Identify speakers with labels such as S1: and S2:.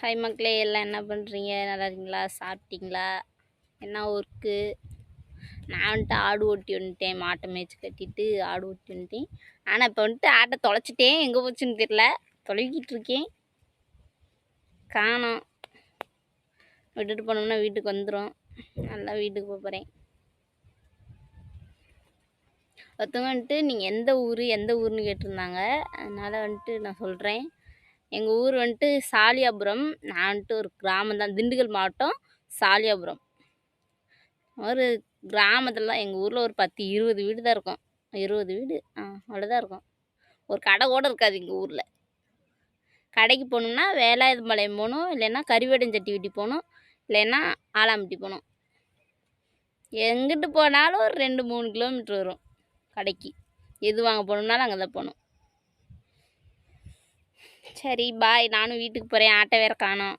S1: Hi மக்களே, எல்லாம் என்ன பண்ணுறீங்க? நல்லா இருக்கீங்களா? சாப்பிட்டீங்களா? என்ன ஒர்க்கு? நான் வந்துட்டு ஆடு ஓட்டி வந்துட்டேன். மாட்டை மேய்ச்சி கட்டிட்டு ஆடு ஓட்டி வந்துட்டேன். ஆனால் இப்போ வந்துட்டு ஆட்டை தொலைச்சிட்டேன். எங்கே போச்சுன்னு தெரியல. தொலைக்கிட்டு இருக்கேன், காணோம். விட்டுட்டு போனோம்னா வீட்டுக்கு வந்துடும். நல்லா வீட்டுக்கு போகிறேன். ஒருத்தவங்க வந்துட்டு நீங்கள் எந்த ஊர்னு கேட்டிருந்தாங்க. அதனால் வந்துட்டு நான் சொல்கிறேன். எங்கள் ஊர் வந்துட்டு சாலியாபுரம். நான் வந்துட்டு ஒரு கிராமம் தான், திண்டுக்கல் மாவட்டம் சாலியாபுரம். ஒரு கிராமத்தில் தான். எங்கள் ஊரில் ஒரு 10-20 வீடு தான் இருக்கும். 20 வீடு அவ்வளோதான் இருக்கும். ஒரு கடை கூட இருக்காது எங்கள் ஊரில். கடைக்கு போகணும்னா வேலாயுதம்பாளையம் போகணும், இல்லைன்னா கறிவேடஞ்சட்டி வீட்டி போகணும், இல்லைன்னா ஆலாம்பட்டி போகணும். எங்கிட்டு போனாலும் ஒரு 2-3 கிலோமீட்ரு வரும் கடைக்கு. எது வாங்க போகணுன்னாலும் அங்கே தான் போகணும். சரி பாய், நானும் வீட்டுக்கு போகிறேன். ஆட்டை வேறு காணோம்.